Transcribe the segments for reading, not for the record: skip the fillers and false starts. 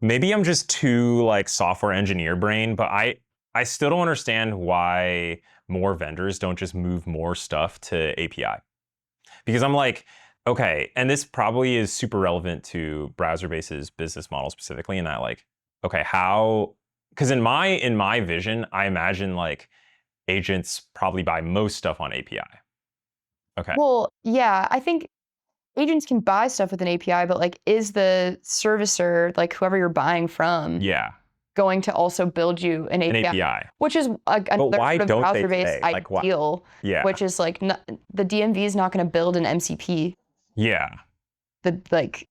maybe I'm just too like software engineer brain, but I still don't understand why more vendors don't just move more stuff to API. Because I'm like, okay, and this probably is super relevant to Browserbase's business model specifically in that like, okay, how, because in my vision, I imagine like agents probably buy most stuff on API. Okay. Well, yeah, I think agents can buy stuff with an API, but like, is the servicer, like whoever you're buying from, Yeah, going to also build you an an API? API. Which is another why sort of don't they browser-based today? Like, why? ideal, Yeah, which is like the DMV is not going to build an MCP. yeah. The like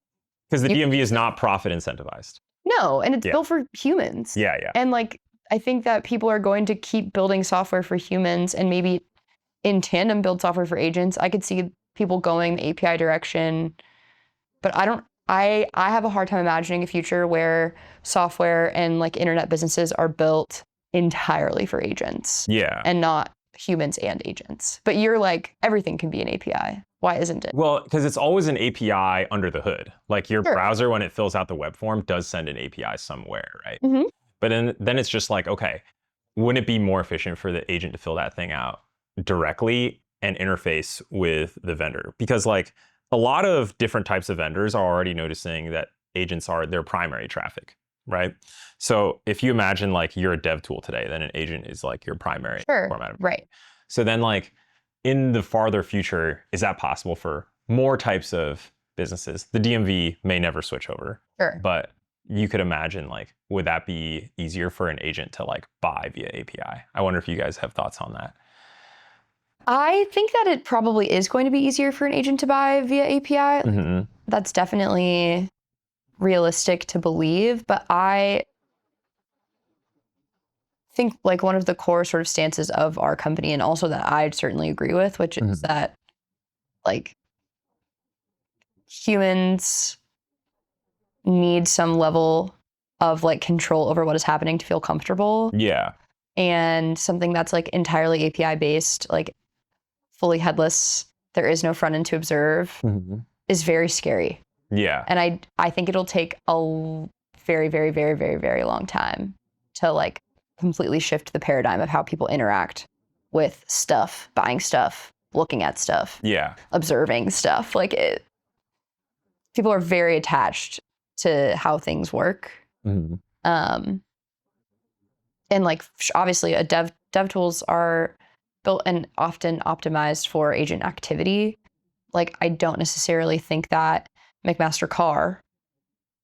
Because the you DMV is not profit incentivized. no, and it's Yeah. built for humans. Yeah, yeah. And like, I think that people are going to keep building software for humans and maybe in tandem build software for agents. I could see people going the API direction, but I have a hard time imagining a future where software and like internet businesses are built entirely for agents Yeah. and not humans and agents. But you're like, everything can be an API. Why isn't it? Well, because it's always an API under the hood. Like your Sure. browser, when it fills out the web form, does send an API somewhere, right? Mhm. But then it's just like, okay, wouldn't it be more efficient for the agent to fill that thing out directly and interface with the vendor? Because like a lot of different types of vendors are already noticing that agents are their primary traffic, right? So if you imagine like you're a dev tool today, then an agent is like your primary Sure. format. Right. So then like in the farther future, is that possible for more types of businesses? The DMV may never switch over, Sure. but you could imagine like, would that be easier for an agent to like buy via API? I wonder if you guys have thoughts on that. I think that it probably is going to be easier for an agent to buy via API. Mm-hmm. That's definitely realistic to believe, but I think like one of the core sort of stances of our company, and also that I'd certainly agree with, which is that like humans need some level of like control over what is happening to feel comfortable. Yeah. And something that's like entirely API based, like fully headless, there is no front end to observe, is very scary. Yeah. And I think it'll take a very, very, very, very, very long time to like completely shift the paradigm of how people interact with stuff, buying stuff, looking at stuff, Yeah. observing stuff. Like people are very attached to how things work. And like obviously dev tools are built and often optimized for agent activity. Like I don't necessarily think that McMaster Carr,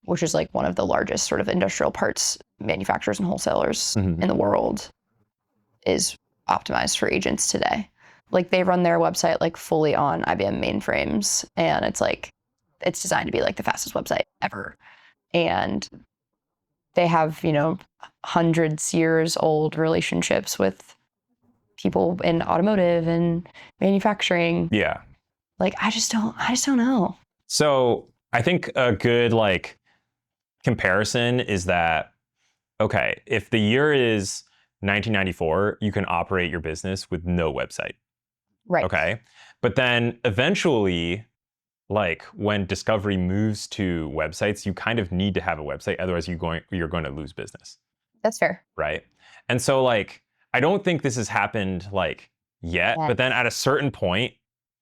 which is like one of the largest sort of industrial parts manufacturers and wholesalers in the world, is optimized for agents today. Like they run their website like fully on IBM mainframes, and it's like it's designed to be like the fastest website ever. And they have, you know, hundreds years old relationships with people in automotive and manufacturing. Yeah. Like I just don't know. So I think a good like comparison is that, okay, if the year is 1994, you can operate your business with no website. Right. Okay. But then eventually, like when discovery moves to websites, you kind of need to have a website. Otherwise you're going to lose business. That's fair. Right. And so like, I don't think this has happened like yet, but then at a certain point,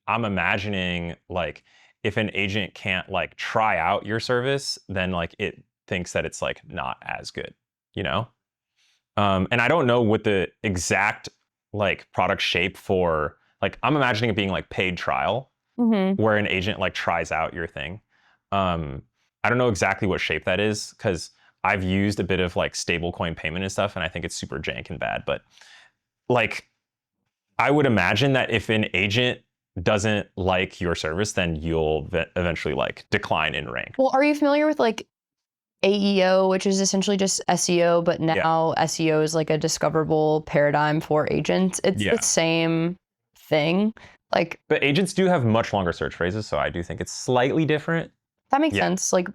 I'm imagining like if an agent can't like try out your service, then like it thinks that it's like not as good, you know? And I don't know what the exact like product shape for, like I'm imagining it being like paid trial where an agent like tries out your thing. I don't know exactly what shape that is because I've used a bit of like stablecoin payment and stuff, and I think it's super jank and bad. But like, I would imagine that if an agent doesn't like your service, then you'll eventually like decline in rank. Well, are you familiar with like AEO, which is essentially just SEO, but now SEO is like a discoverable paradigm for agents? It's the same thing. Like, but agents do have much longer search phrases, so I do think it's slightly different. That makes sense. Like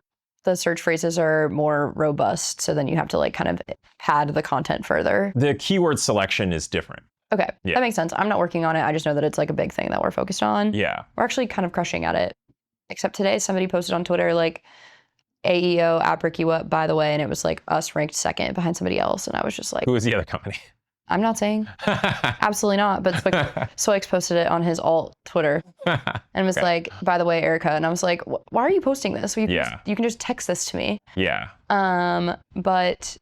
the search phrases are more robust, so then you have to like kind of pad the content further. The keyword selection is different. Okay, that makes sense. I'm not working on it. I just know that it's like a big thing that we're focused on. Yeah. We're actually kind of crushing at it. Except today, somebody posted on Twitter like, AEO, AppRicky, by the way, and it was like us ranked second behind somebody else, and I was just like, Who was the other company? I'm not saying. Absolutely not. But Soix posted it on his alt Twitter and was like, by the way, Erica. And I was like, why are you posting this? You can just text this to me. Yeah. But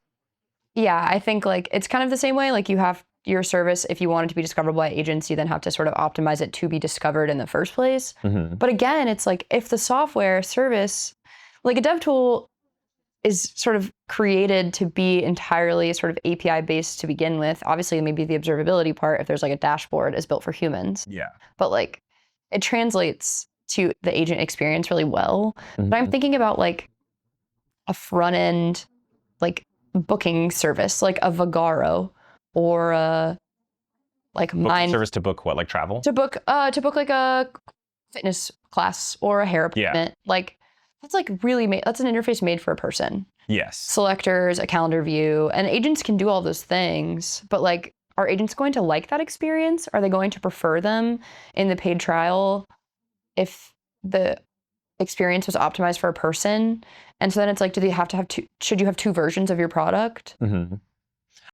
yeah, I think like it's kind of the same way. Like you have your service, if you want it to be discoverable by agents, you then have to sort of optimize it to be discovered in the first place. But again, it's like if the software service, like a dev tool is sort of created to be entirely sort of API based to begin with. Obviously, maybe the observability part, if there's like a dashboard, is built for humans. Yeah. But like it translates to the agent experience really well. But I'm thinking about like a front end, like booking service, like a Vagaro or a like mine service to book what, like travel? To book like a fitness class or a hair appointment. Like that's like really that's an interface made for a person. Yes. Selectors, a calendar view, and agents can do all those things. But like, are agents going to like that experience? Are they going to prefer them in the paid trial if the experience was optimized for a person? And so then it's like, do they have to have should you have two versions of your product?